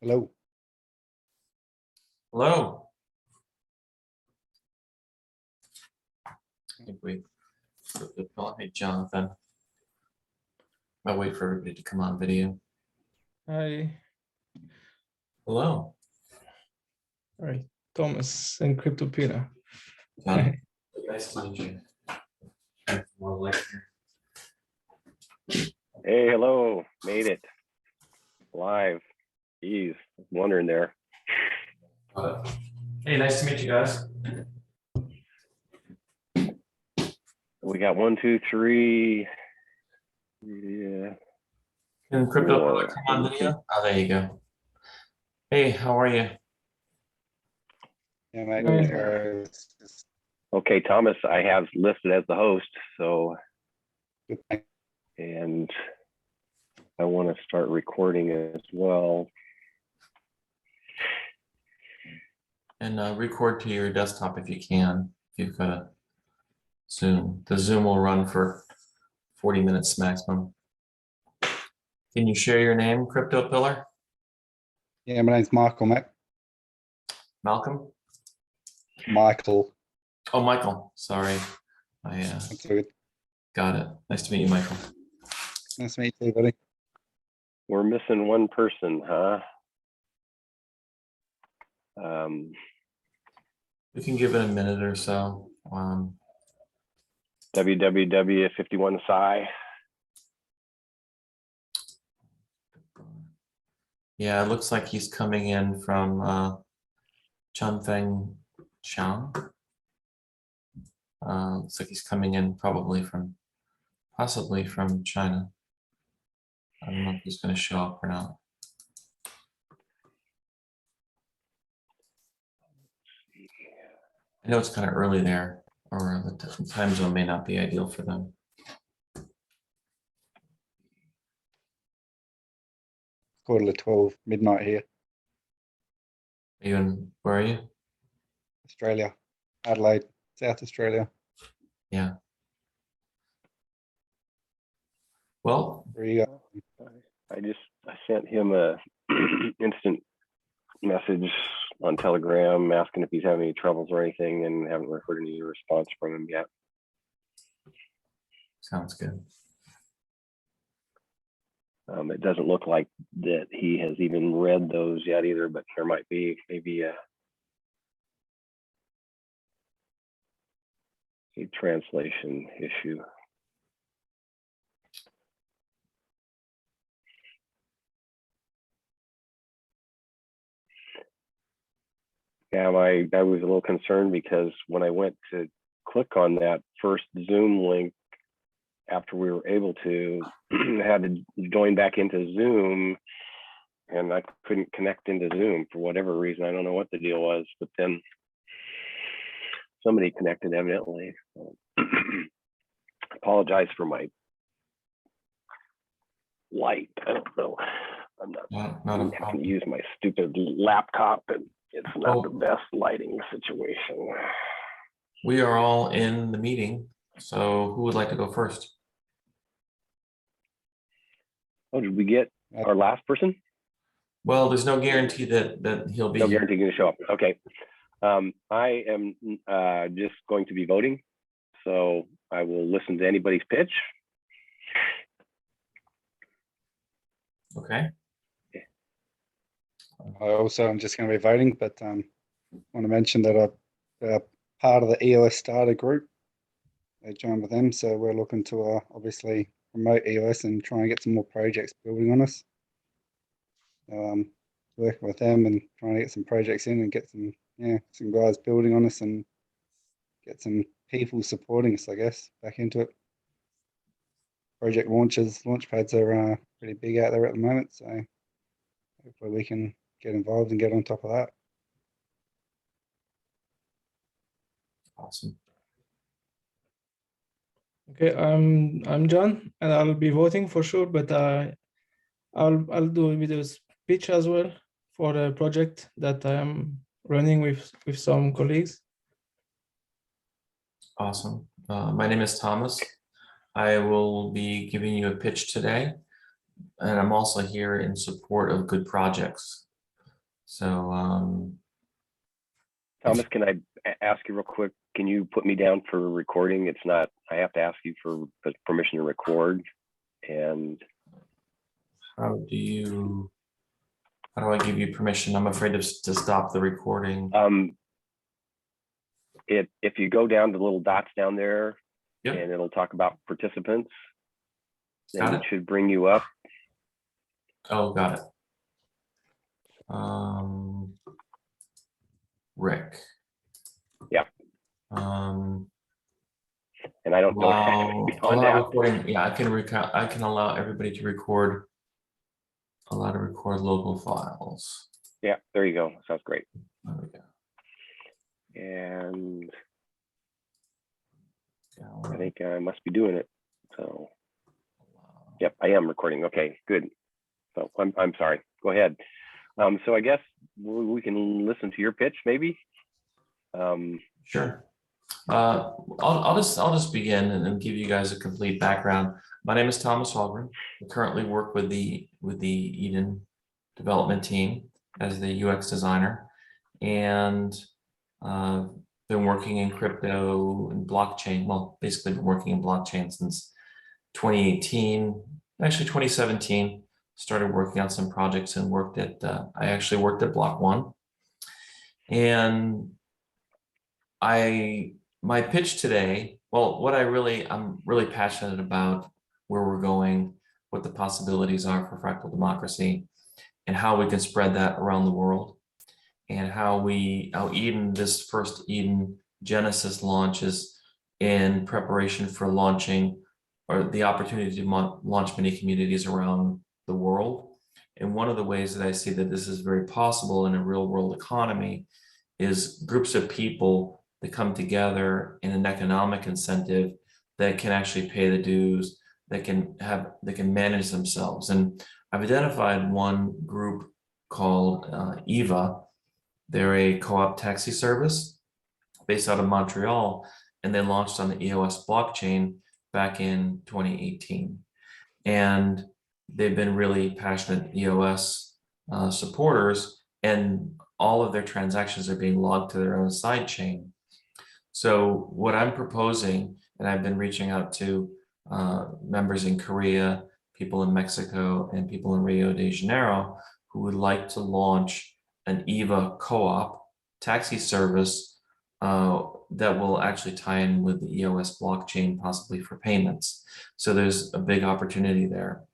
Hello. Hello. I think we hey Jonathan. I'll wait for everybody to come on video. Hi. Hello. All right, Thomas and CryptoPira. John. Nice to meet you. More light here. Hey, hello, made it live. Geez, wondering there. Hey, nice to meet you guys. We got 1, 2, 3. Yeah. Can Crypto come on video? Oh, there you go. Hey, how are you? Yeah, mate. Okay, Thomas, I have listed as the host, so Good thing. and I want to start recording as well. And record to your desktop if you can. If you've got a Zoom. The Zoom will run for 40 minutes maximum. Can you share your name, Crypto Pillar? Yeah, my name's Michael, mate. Malcolm? Michael. Oh, Michael. Sorry. That's good. Got it. Nice to meet you, Michael. Nice to meet you, buddy. We're missing one person, huh? We can give it a minute or so. www.51psi. Yeah, it looks like he's coming in from Chunfeng Chang. Looks like he's coming in possibly from China. I don't know if he's going to show up or not. I know it's kind of early there, or the time zone may not be ideal for them. 12:15 midnight here, Where are you? Australia, Adelaide, South Australia. Yeah. Well, Where you go? I sent him a instant message on Telegram asking if he's having any troubles or anything, and haven't heard any response from him yet. sounds good. It doesn't look like that he has even read those yet either, but there might be maybe a translation issue. Yeah, I was a little concerned because when I went to click on that first Zoom link after we were able to, I had to join back into Zoom, and I couldn't connect into Zoom for whatever reason. I don't know what the deal was, but then somebody connected evidently. So apologize for my light. I don't know. I'm not I can use my stupid laptop, and it's not the best lighting situation. We are all in the meeting, so who would like to go first? Oh, did we get our last person? Well, there's no guarantee that he'll be No here. guarantee going to show up. Okay. I am just going to be voting, so I will listen to anybody's pitch. Okay. I'm just going to be voting, but want to mention that I'm part of the EOS starter group. I joined with them, so we're looking to obviously promote EOS and try and get some more projects building on us. Working with them and trying to get some projects in and get some guys building on us and get some people supporting us, I guess, back into it. Project launchpads are pretty big out there at the moment, so hopefully we can get involved and get on top of that. Awesome. Okay, I'm John, and I'll be voting for sure, but I'll do a video speech as well for a project that I am running with some colleagues. Awesome. My name is Thomas. I will be giving you a pitch today, and I'm also here in support of good projects. So Thomas, can I ask you real quick? Can you put me down for recording? It's not, I have to ask you for permission to record. And how do I give you permission? I'm afraid to stop the recording. if you go down to the little dots down there, Yep. and it'll talk about participants, then Got it it. should bring you up. Oh, got it. Rick. Yeah. And I don't know Allow beyond that. recording. Yeah, I can allow everybody to record. Allow to record local files. Yeah, there you go. Sounds great. There we go. And I Gallery. think I must be doing it. So, yep, I am recording. Okay, good. So I'm sorry. Go ahead. So I guess we can listen to your pitch, maybe. Sure. I'll just begin and then give you guys a complete background. My name is Thomas Hallgren. I currently work with the Eden development team as the UX designer, and been working in crypto and blockchain. Well, basically been working in blockchain since 2018, actually 2017. Started working on some projects and worked at, I actually worked at Block One. And my pitch today, well, I'm really passionate about where we're going, what the possibilities are for fractal democracy, and how we can spread that around the world, and how Eden, this first Eden Genesis launches in preparation for launching, or the opportunity to launch many communities around the world. And one of the ways that I see that this is very possible in a real world economy is groups of people that come together in an economic incentive that can actually pay the dues, that can manage themselves. And I've identified one group called EVA. They're a co-op taxi service based out of Montreal, and they launched on the EOS blockchain back in 2018. And they've been really passionate EOS supporters, and all of their transactions are being logged to their own side chain. So what I'm proposing, and I've been reaching out to members in Korea, people in Mexico, and people in Rio de Janeiro who would like to launch an EVA co-op taxi service that will actually tie in with the EOS blockchain, possibly for payments. So there's a big opportunity there.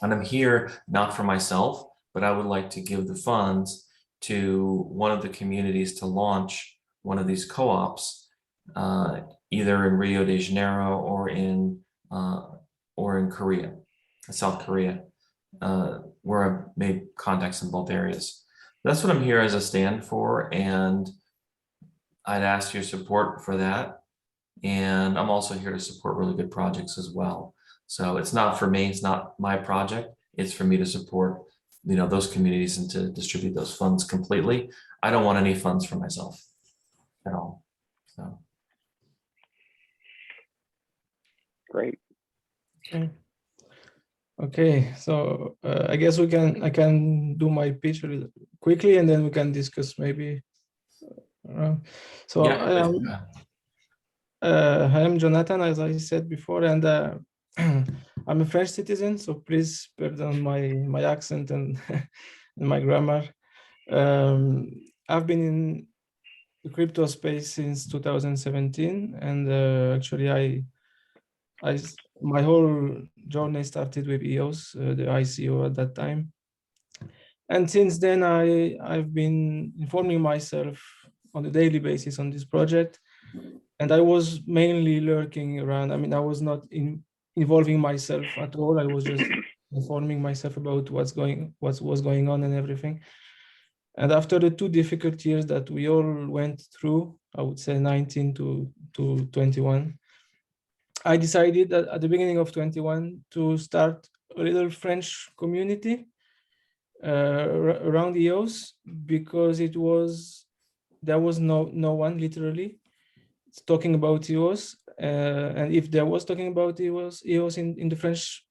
And I'm here not for myself, but I would like to give the funds to one of the communities to launch one of these co-ops, either in Rio de Janeiro or in Korea, South Korea, where I've made contacts in both areas. That's what I'm here as a stand for, and I'd ask your support for that. And I'm also here to support really good projects as well. So it's not for me, it's not my project, it's for me to support, those communities and to distribute those funds completely. I don't want any funds for myself at all. So. Great. Okay, so I guess I can do my pitch really quickly, and then we can discuss maybe. So Yeah, I am Jonathan, as I said before, and I'm a French citizen, so please pardon my accent and my grammar. I've been in the crypto space since 2017, and actually my whole journey started with EOS, the ICO at that time. And since then, I've been informing myself on a daily basis on this project. And I was mainly lurking around. I mean, I was not involving myself at all. I was just informing myself about what was going on and everything. And after the 2 difficult years that we all went through, I would say 19 to 21, I decided that at the beginning of 21 to start a little French community around EOS, because there was no one literally talking about EOS, and if there was talking about EOS in the French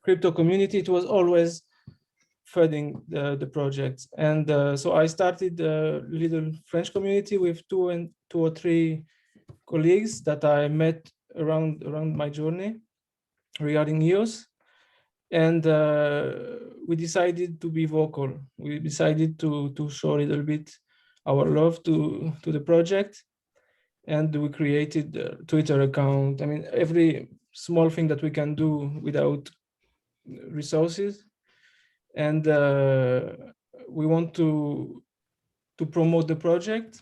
crypto community, it was always funding the project. And so I started a little French community with two or three colleagues that I met around my journey regarding EOS. And we decided to be vocal. We decided to show a little bit our love to the project. And we created a Twitter account. I mean, every small thing that we can do without resources. And we want to promote the project.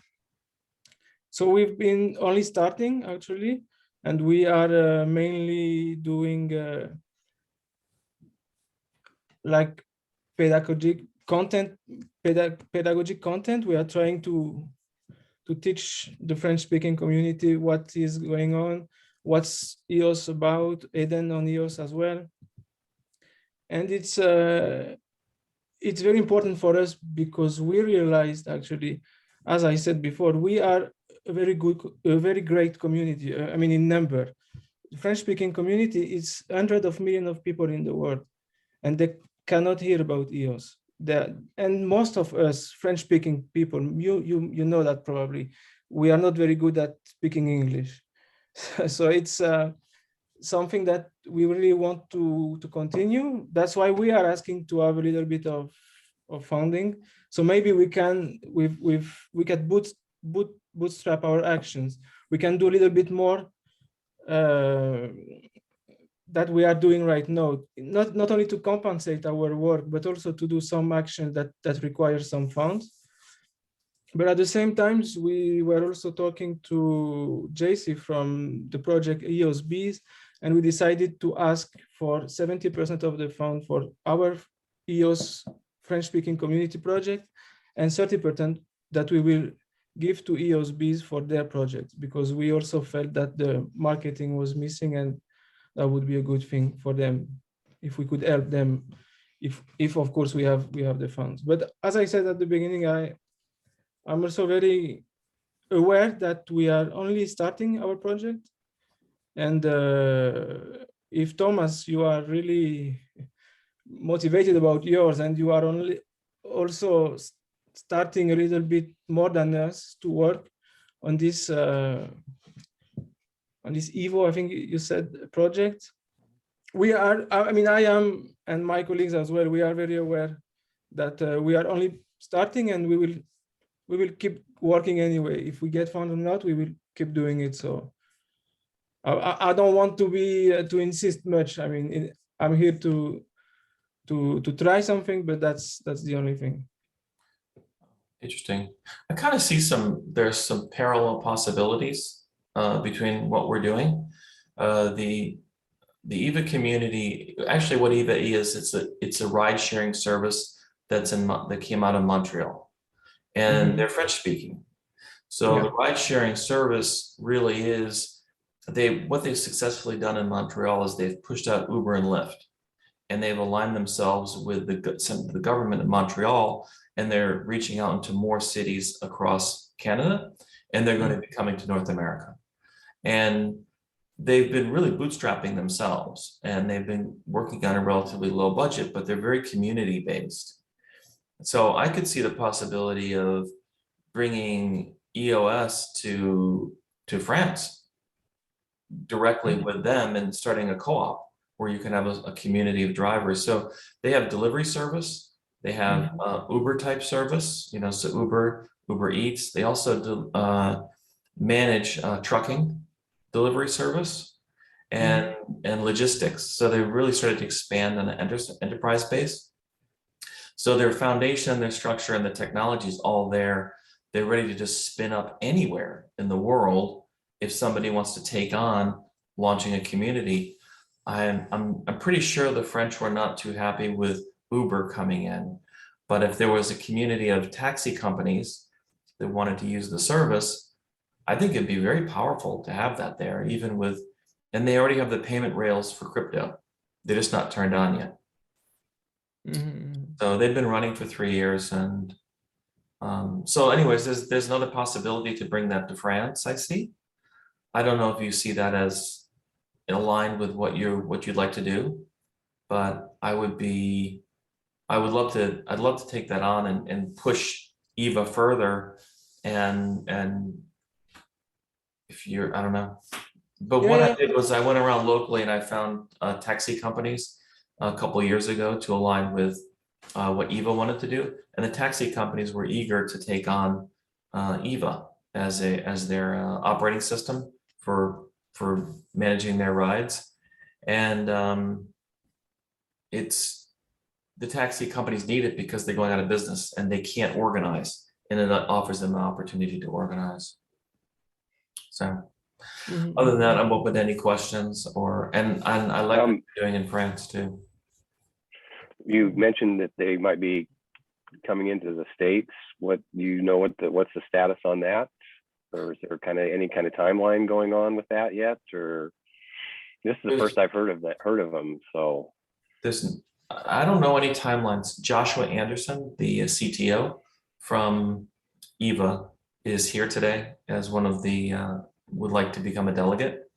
So we've been only starting actually, and we are mainly doing like pedagogic content. We are trying to teach the French-speaking community what is going on, what's EOS about, EdenOnEOS as well. And it's very important for us because we realized actually, as I said before, we are a very great community. I mean, in number, the French-speaking community is hundreds of millions of people in the world, and they cannot hear about EOS. And most of us French-speaking people, you know that probably, we are not very good at speaking English. So it's something that we really want to continue. That's why we are asking to have a little bit of funding. So maybe we can bootstrap our actions. We can do a little bit more that we are doing right now, not only to compensate our work, but also to do some action that requires some funds. But at the same time, we were also talking to JC from the project EOS Bees, and we decided to ask for 70% of the fund for our EOS French-speaking community project, and 30% that we will give to EOS Bees for their projects, because we also felt that the marketing was missing, and that would be a good thing for them if we could help them, if of course we have the funds. But as I said at the beginning, I'm also very aware that we are only starting our project. And if Thomas, you are really motivated about yours, and you are only also starting a little bit more than us to work on this EVO, I think you said, project. We are, I mean, I am, and my colleagues as well, we are very aware that we are only starting, and we will keep working anyway. If we get funded or not, we will keep doing it. So I don't want to be to insist much. I mean, I'm here to try something, but that's the only thing. Interesting. I kind of see there's some parallel possibilities between what we're doing. The EVA community, actually what EVA is, it's a ride sharing service that came out of Montreal, and they're French speaking. So the ride sharing service really is, what they've successfully done in Montreal is they've pushed out Uber and Lyft, and they've aligned themselves with the government of Montreal, and they're reaching out into more cities across Canada, and they're going to be coming to North America. And they've been really bootstrapping themselves, and they've been working on a relatively low budget, but they're very community based. So I could see the possibility of bringing EOS to France directly with them, and starting a co-op where you can have a community of drivers. So they have delivery service, they have Uber type service, you know, so Uber Eats. They also manage trucking delivery service and logistics. So they really started to expand on an enterprise base. So their foundation, their structure, and the technology is all there. They're ready to just spin up anywhere in the world if somebody wants to take on launching a community. I'm pretty sure the French were not too happy with Uber coming in, but if there was a community of taxi companies that wanted to use the service, I think it'd be very powerful to have that there, even with, and they already have the payment rails for crypto. They're just not turned on yet. So they've been running for 3 years, and so anyways, there's another possibility to bring that to France, I see. I don't know if you see that as aligned with what you'd like to do, but I I'd love to take that on and push EVA further. And if you're, I don't know. But what I did was I went around locally and I found taxi companies a couple of years ago to align with what EVA wanted to do. And the taxi companies were eager to take on EVA as their operating system for managing their rides. And it's the taxi companies need it because they're going out of business and they can't organize, and it offers them an opportunity to organize. So other than that, I'm open to any questions and I like what you're doing in France too. You mentioned that they might be coming into the States. What do you know? What's the status on that? Or is there any kind of timeline going on with that yet? Or this is the first I've heard of them. So I don't know any timelines. Joshua Anderson, the CTO from EVA, is here today as one of the would like to become a delegate.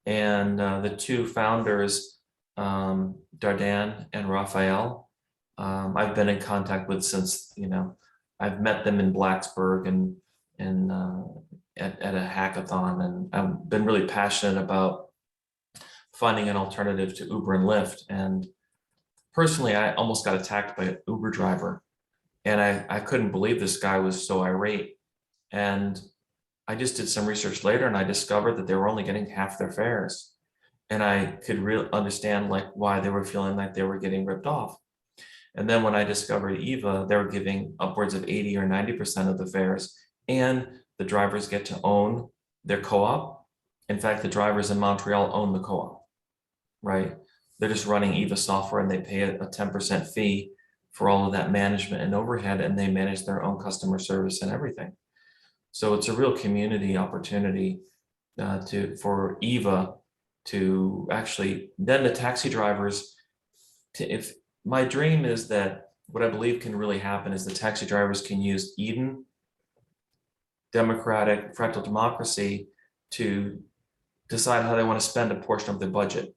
And the two founders, Dardan and Raphael, I've been in contact with since, I've met them in Blacksburg and at a hackathon, and I've been really passionate about finding an alternative to Uber and Lyft. And personally, I almost got attacked by an Uber driver, and I couldn't believe this guy was so irate. And I just did some research later, and I discovered that they were only getting half their fares. And I could really understand why they were feeling like they were getting ripped off. And then when I discovered EVA, they were giving upwards of 80 or 90% of the fares, and the drivers get to own their co-op. In fact, the drivers in Montreal own the co-op, right? They're just running EVA software and they pay a 10% fee for all of that management and overhead, and they manage their own customer service and everything. So it's a real community opportunity for EVA to actually, then the taxi drivers, if my dream is that what I believe can really happen is the taxi drivers can use Eden, democratic, fractal democracy to decide how they want to spend a portion of their budget.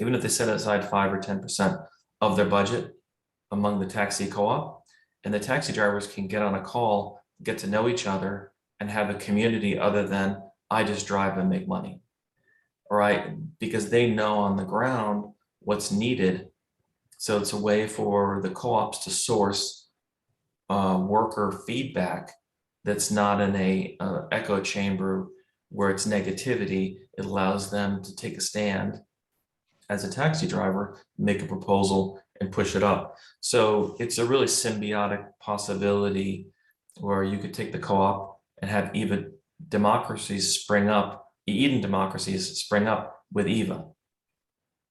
Even if they set aside 5 or 10% of their budget among the taxi co-op, and the taxi drivers can get on a call, get to know each other, and have a community other than I just drive and make money, right? Because they know on the ground what's needed. So it's a way for the co-ops to source worker feedback that's not in a echo chamber where it's negativity. It allows them to take a stand as a taxi driver, make a proposal and push it up. So it's a really symbiotic possibility where you could take the co-op and have EVA democracies spring up, Eden democracies spring up with EVA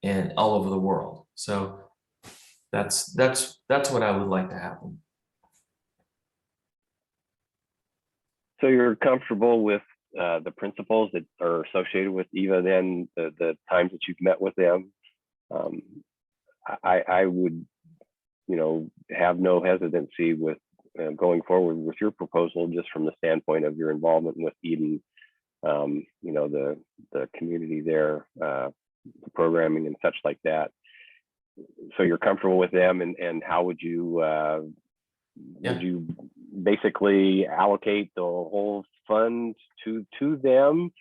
and all over the world. So that's what I would like to happen. So you're comfortable with the principles that are associated with EVA, then the times that you've met with them. I would, have no hesitancy with going forward with your proposal, just from the standpoint of your involvement with Eden, the community there, the programming and such like that. So you're comfortable with them, and how would you would you basically allocate the whole fund to them,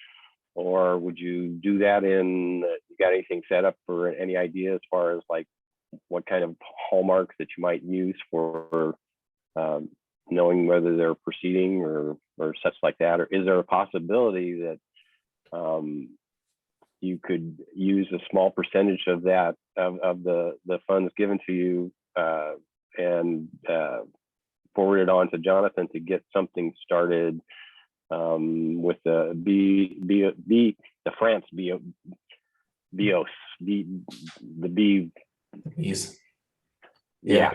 or would you do that you got anything set up for any idea as far as what kind of hallmarks that you might use for knowing whether they're proceeding or such like that? Or is there a possibility that you could use a small percentage of that of the funds given to you and forward it on to Jonathan to get something started with the France EOS, the B. Bees. Yeah,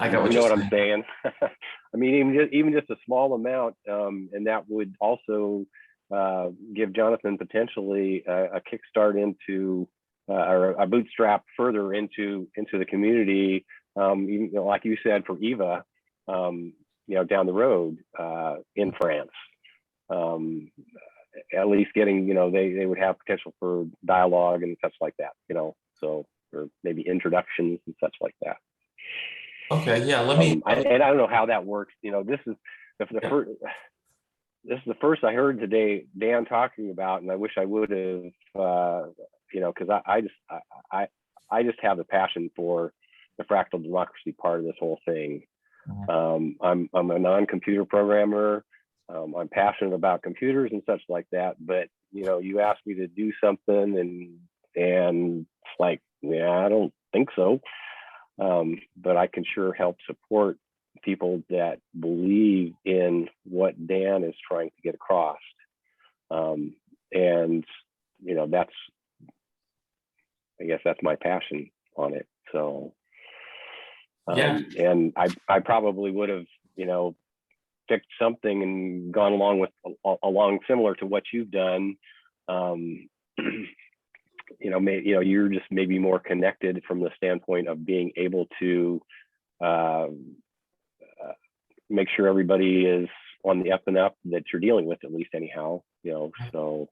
I got what you know you're what I'm saying. I mean, even just a small amount, and that would also give Jonathan potentially a kickstart into or a bootstrap further into the community. Even, like you said, for EVA, down the road in France. At least getting, they would have potential for dialogue and such like that, so, or maybe introductions and such like that. Okay, yeah, let me, And I don't know how that works. You know, this is the first. This is the first I heard today Dan talking about, and I wish I would have. You know, because I just have a passion for the fractal democracy part of this whole thing. I'm a non-computer programmer. I'm passionate about computers and such like that. But you know, you asked me to do something, and it's like, yeah, I don't think so. But I can sure help support people that believe in what Dan is trying to get across. And you know, I guess that's my passion on it. So, yeah, and I probably would have, you know, picked something and gone along similar to what you've done. You know, you're just maybe more connected from the standpoint of being able to make sure everybody is on the up and up that you're dealing with, at least anyhow, you know. So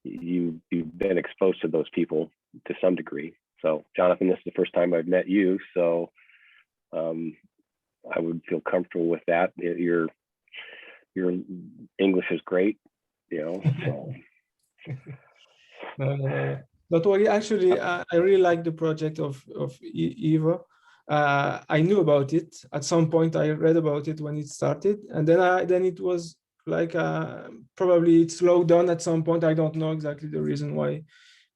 you've been exposed to those people to some degree. So Jonathan, this is the first time I've met you, so I would feel comfortable with that. Your English is great, you know. So. Don't worry. Actually, I really like the project of Eva. I knew about it at some point. I read about it when it started, and then it was like probably it slowed down at some point. I don't know exactly the reason why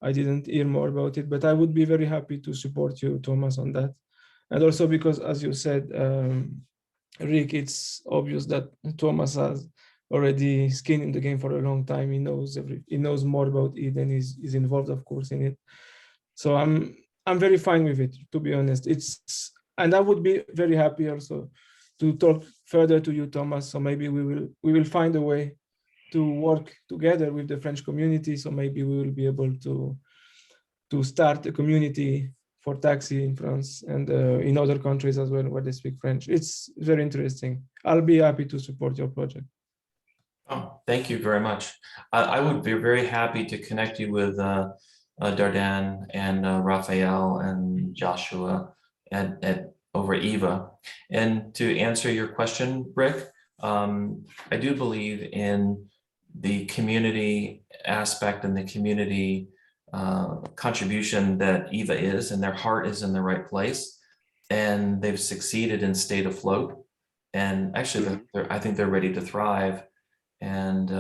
I didn't hear more about it, but I would be very happy to support you, Thomas, on that. And also because, as you said, Rick, it's obvious that Thomas has already skin in the game for a long time. He knows more about it and is involved, of course, in it. So I'm very fine with it, to be honest. And I would be very happy also to talk further to you, Thomas. So maybe we will find a way to work together with the French community. So maybe we will be able to start a community for taxi in France and in other countries as well where they speak French. It's very interesting. I'll be happy to support your project. oh, thank you very much. I would be very happy to connect you with Dardan and Raphael and Joshua at over Eva. And to answer your question, Rick, I do believe in the community aspect and the community contribution that Eva is, and their heart is in the right place, and they've succeeded and stayed afloat. And actually, I think they're ready to thrive. And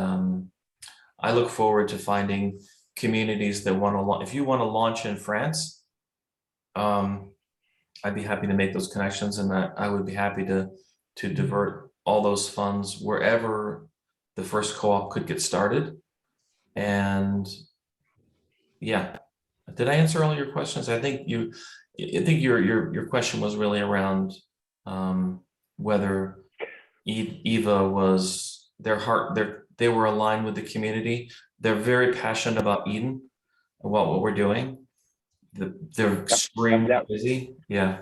I look forward to finding communities that want to, if you want to launch in France, I'd be happy to make those connections, and I would be happy to divert all those funds wherever the first co-op could get started. And yeah, did I answer all your questions? I think your question was really around whether Eva was they were aligned with the community. They're very passionate about Eden, about what we're doing. They're extremely busy. Yeah.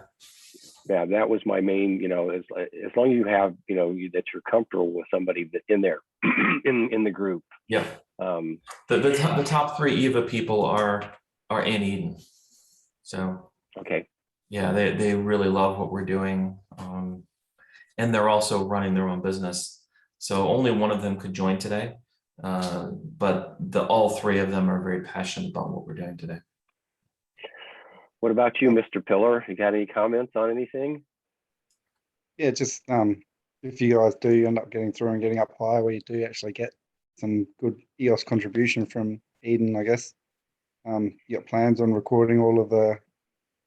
Yeah, that was my main, you know, as long as you have, you know, that you're comfortable with somebody that in there, in the group. Yeah. The top 3 Eva people are in Eden. So. Okay. Yeah, they really love what we're doing. And they're also running their own business. So only one of them could join today. But all 3 of them are very passionate about what we're doing today. What about you, Mr. Pillar? You got any comments on anything? Yeah, just if you guys do end up getting through and getting up high, where you do actually get some good EOS contribution from Eden, I guess. You got plans on recording all of the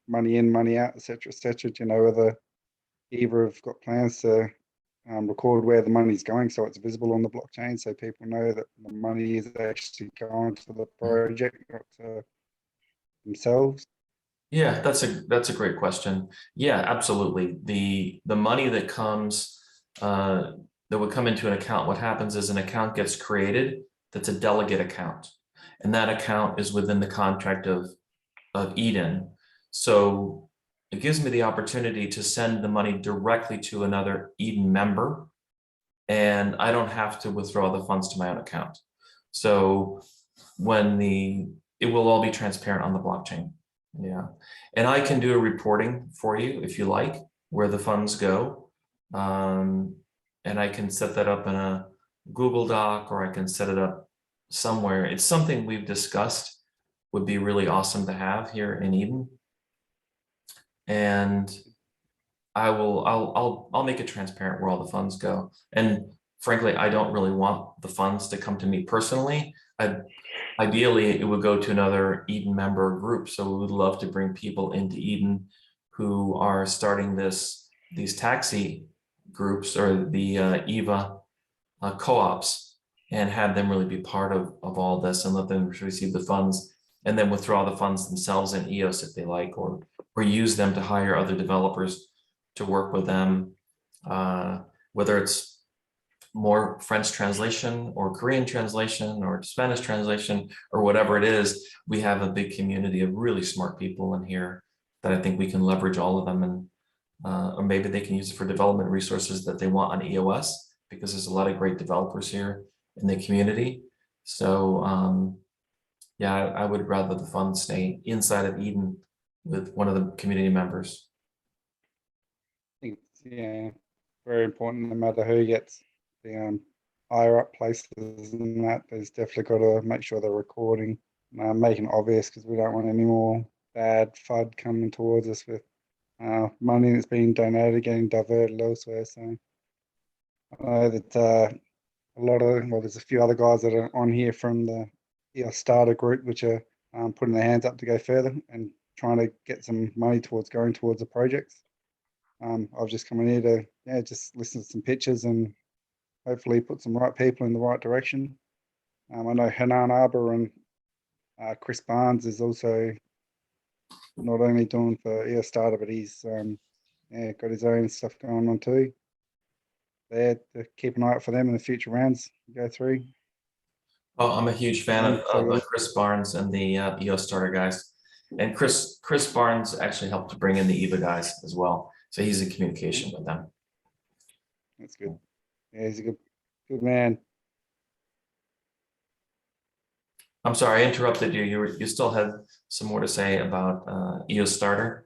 money in, money out, etc., etc. Do you know whether Eva have got plans to record where the money's going, so it's visible on the blockchain, so people know that the money is actually going to the project, not to themselves? Yeah, that's a great question. Yeah, absolutely. The money that comes that would come into an account, what happens is an account gets created that's a delegate account, and that account is within the contract of Eden. So it gives me the opportunity to send the money directly to another Eden member, and I don't have to withdraw the funds to my own account. So it will all be transparent on the blockchain. Yeah, and I can do a reporting for you if you like. where the funds go. And I can set that up in a Google Doc, or I can set it up somewhere. It's something we've discussed would be really awesome to have here in Eden. And I'll make it transparent where all the funds go. And frankly, I don't really want the funds to come to me personally. Ideally, it would go to another Eden member group. So we would love to bring people into Eden who are starting these taxi groups or the EVA co-ops, and have them really be part of all this and let them receive the funds, and then withdraw the funds themselves in EOS if they like, or use them to hire other developers to work with them, whether it's more French translation or Korean translation or Spanish translation or whatever it is. We have a big community of really smart people in here that I think we can leverage all of them, and or maybe they can use it for development resources that they want on EOS, because there's a lot of great developers here in the community. So yeah, I would rather the funds stay inside of Eden with one of the community members. I think it's, yeah, very important no matter who gets the higher up places and that. There's definitely got to make sure they're recording, making it obvious, because we don't want any more bad FUD coming towards us with money that's being donated getting diverted elsewhere. So I know that a lot of, well, there's a few other guys that are on here from the EOS starter group, which are putting their hands up to go further and trying to get some money going towards the projects. I've just come in here to just listen to some pictures and hopefully put some right people in the right direction. I know Hanan Arbor and Chris Barnes is also not only doing for EOS starter, but he's got his own stuff going on too. There to keep an eye out for them in the future rounds go through. Oh, I'm a huge fan of Chris Barnes and the EOS starter guys. And Chris Barnes actually helped to bring in the EVA guys as well. So he's in communication with them. That's good. Yeah, he's a good man. I'm sorry, I interrupted you. You still had some more to say about EOS starter.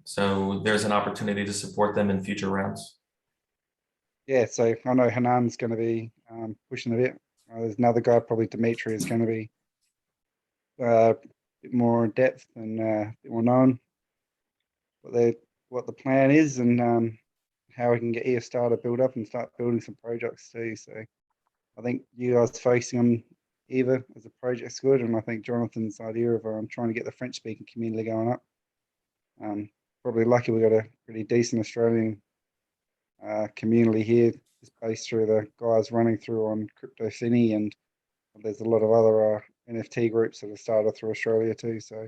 So there's an opportunity to support them in future rounds. Yeah, so I know Hanan's going to be pushing a bit. There's another guy, probably Dimitri, is going to be a bit more in depth and a bit more known what the plan is, and how we can get EOS starter built up and start building some projects too. So I think you guys focusing on EVA as a project's good, and I think Jonathan's idea of trying to get the French speaking community going up. Probably lucky we got a pretty decent Australian community here, is based through the guys running through on CryptoFinny, and there's a lot of other NFT groups that have started through Australia too. So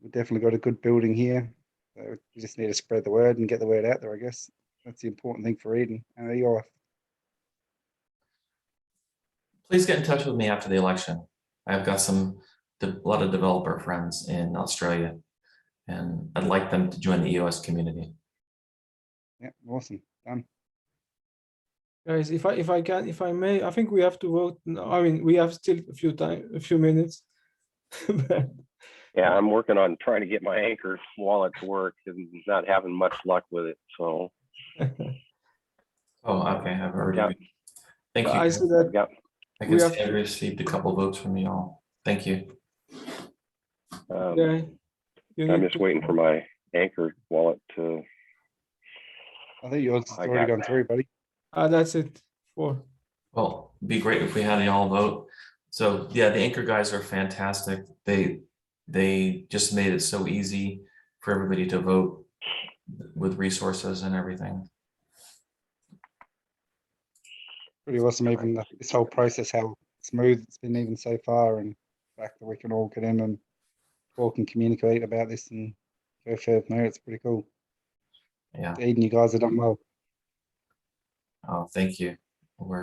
we've definitely got a good building here. So we just need to spread the word and get the word out there, I guess. That's the important thing for Eden and EOS. Please get in touch with me after the election. I've got a lot of developer friends in Australia, and I'd like them to join the EOS community. Yeah, awesome. Done. Guys, if I may, I think we have to vote. I mean, we have still a few minutes. Yeah, I'm working on trying to get my Anchor wallet to work and not having much luck with it. So. Oh, okay. I've already. Thank you. I see that. I can see I received a couple votes from you all. Thank you. I'm just waiting for my Anchor wallet to. I think yours has already gone through, buddy. That's it. Well, it'd be great if we had y'all vote. So yeah, the Anchor guys are fantastic. They just made it so easy for everybody to vote with resources and everything. Pretty awesome, even this whole process, how smooth it's been even so far, and the fact that we can all get in and talk and communicate about this and go further from there. It's pretty cool. Yeah. Eden, you guys have done well. Oh, thank you. We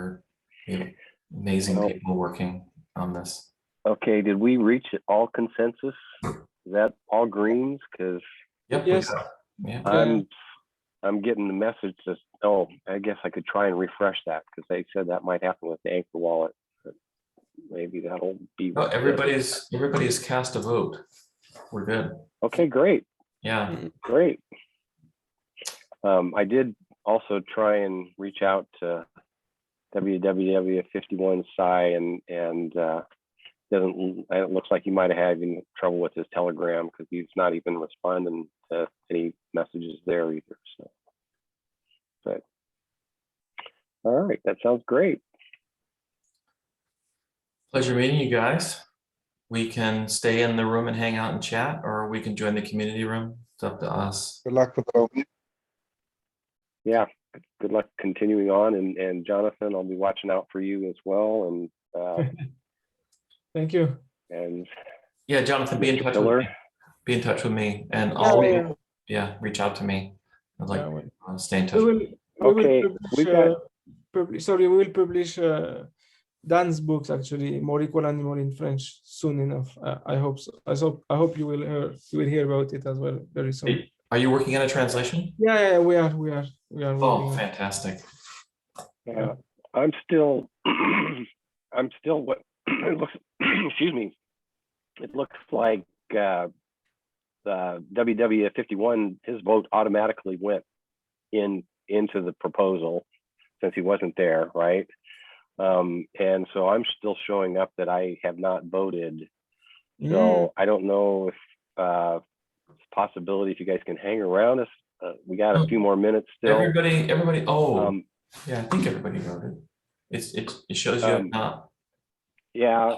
have amazing people working on this. Okay, did we reach all consensus? Is that all greens? Because yes, yeah. I'm getting the message that, oh, I guess I could try and refresh that, because they said that might happen with the Anchor wallet. But maybe that'll be. No, everybody's cast a vote. We're good. Okay, great. Yeah. Great. I did also try and reach out to WWW51 Psy, and it looks like he might have had even trouble with his Telegram, because he's not even responding to any messages there either. So, but all right, that sounds great. Pleasure meeting you guys. We can stay in the room and hang out and chat, or we can join the community room. It's up to us. Good luck with it all. Yeah, good luck continuing on, and Jonathan, I'll be watching out for you as well, and Thank you. and Yeah, Jonathan, be in Mr. touch Pillar. with me. Be in touch with me, and Yeah, I'll yeah. reach out to me. I'd like Yeah, to stay in touch. we Okay, will we've got sorry, we will publish Dan's books, actually, More Equal Animal in French, soon enough. I hope so. I hope you will hear about it as well very soon. Are you working on a translation? Yeah, we are Oh, working. fantastic. Yeah, I'm still what it looks. Excuse me. It looks like the WW51, his vote automatically went into the proposal since he wasn't there, right? And so I'm still showing up that I have not voted. So I don't know if it's a possibility if you guys can hang around us. We got a few more minutes still. Everybody. Oh, yeah, I think everybody voted. It shows you have not. Yeah,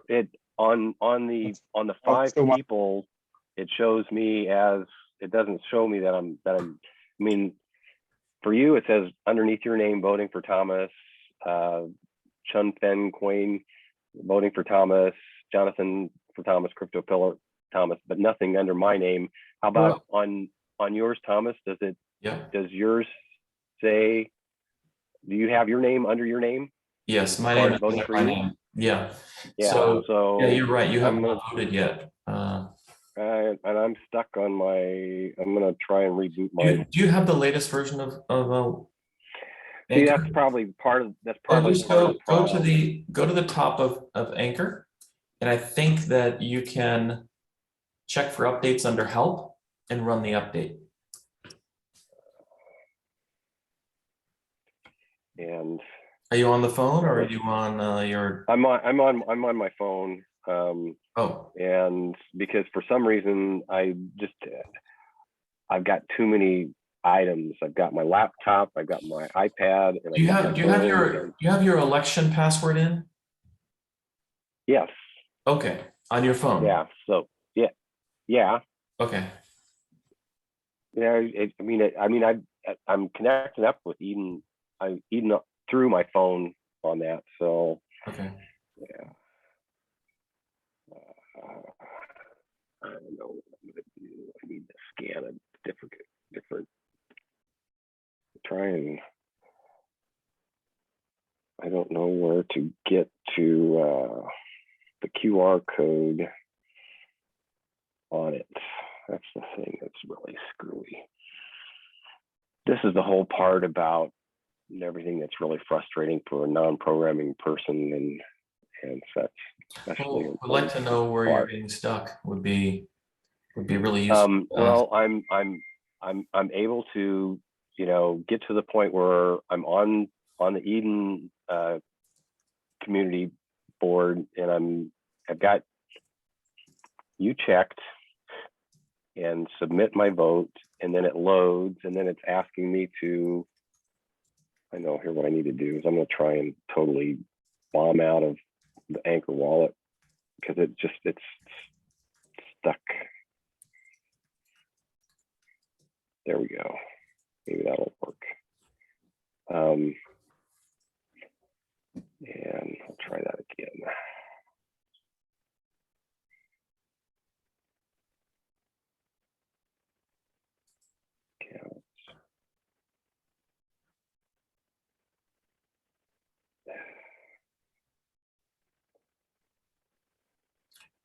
it on the 5 people, it shows me as, it doesn't show me that I'm I mean, for you it says underneath your name voting for Thomas, Chun Fen Queen voting for Thomas, Jonathan for Thomas, Crypto Pillar Thomas, but nothing under my name. How about on yours, Thomas? Does it? Yeah. Does yours say? Do you have your name under your name? Yes, my name is voting for my you. name. Yeah. Yeah. So yeah, you're right. You haven't voted yet. And I'm stuck on my. I'm gonna try and reboot my. Do you have the latest version of See, Anchor? that's probably part of. That's probably Just part of the go problem. to the top of Anchor, and I think that you can check for updates under Help and run the update. And are you on the phone, or are you on your? I'm on my phone. And because for some reason I've got too many items. I've got my laptop, I've got my iPad, and Do you have your election password in? Yes. Okay, on your phone. Yeah. So yeah. Okay. Yeah. I'm connected up with Eden. Eden through my phone on that. So okay. Yeah. I don't know what I'm gonna do. I need to scan a different. Try and. I don't know where to get to the QR code on it. That's the thing that's really screwy. This is the whole part about everything that's really frustrating for a non-programming person and such. Especially I'd like to know where you're getting stuck. Would be really useful. Well, I'm able to, get to the point where I'm on the Eden community board, and I've got you checked and submit my vote, and then it loads, and then it's asking me to. I know here what I need to do is I'm going to try and totally bomb out of the Anchor wallet because it's stuck. There we go. Maybe that'll work. And I'll try that again.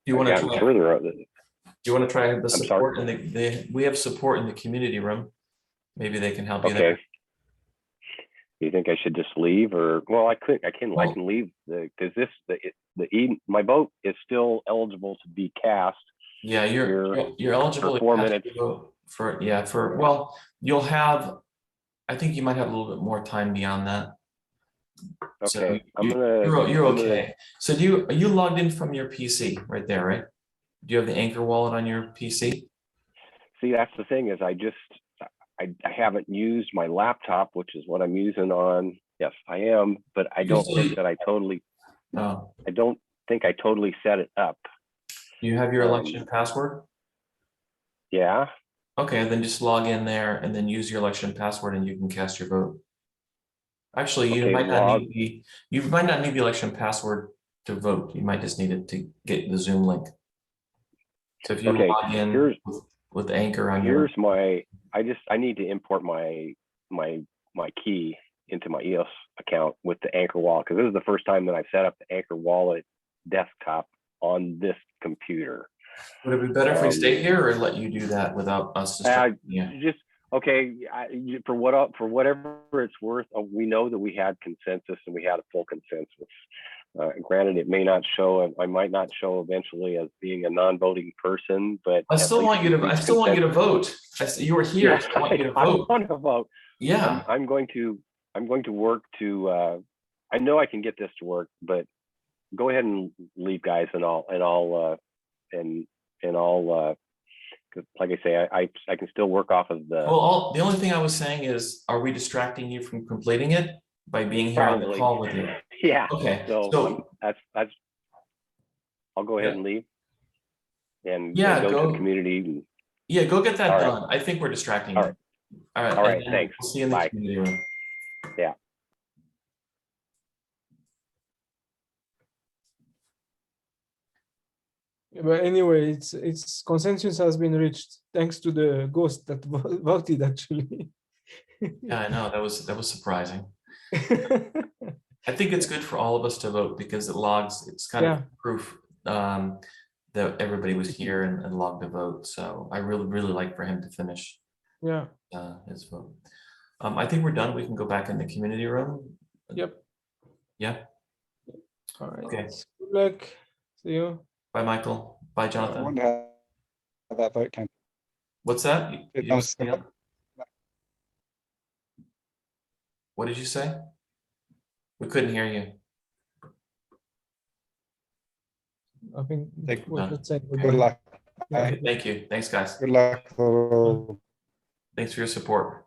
Do you want to try further? Do you want to try the support in we have support in the community room. Maybe they can help you there. You think I should just leave, or I can leave because my vote is still eligible to be cast, Yeah, you're eligible for to 4 cast minutes. your vote well, you'll have, I think you might have a little bit more time beyond that. So Okay, you're okay. So are you logged in from your PC right there, right? Do you have the Anchor wallet on your PC? See, that's the thing is I haven't used my laptop, which is what I'm using on. Yes, I am, but I don't think that I totally. Oh, I don't think I totally set it up. do you have your election password? Yeah. Okay, then just log in there and then use your election password and you can cast your vote. Actually, you Okay, might not need the election password to vote. You might just need it to get the Zoom link. So if you log in with Anchor on your, I need to import my key into my EOS account with the Anchor wallet, because this is the first time that I've set up the Anchor wallet desktop on this computer. would it be better if we stay here or let you do that without us distracting you? Just okay. For whatever it's worth, we know that we had consensus and we had a full consensus. Granted, it may not show. I might not show eventually as being a non-voting person, but I still want you to vote. You were here. Yes, I want you to I vote. want to vote. Yeah. I'm going to work to. I know I can get this to work, but go ahead and leave, guys, and I'll because like I say, I can still work off of the. Well, the only thing I was saying is, are we distracting you from completing it by being here on the call with you? Yeah. Okay. So that's. I'll go ahead and leave. And go go to the community. Yeah, go get that All done. I think we're distracting you. All right. Thanks. We'll see you in the community room. Yeah. But anyway, it's consensus has been reached thanks to the ghost that voted actually. Yeah, I know, that was surprising. I think it's good for all of us to vote because it logs, it's kind of proof that everybody was here and logged a vote. So I really like for him to finish his vote. I think we're done. We can go back in the community room. Yep. Yeah. All right. Okay. Good luck. See you. Bye, Michael. Bye, I Jonathan. wonder how that vote came. What's that? It What did you say? We couldn't hear you. I think Good luck. Okay, thank you. Thanks, guys. Good luck. Thanks for your support.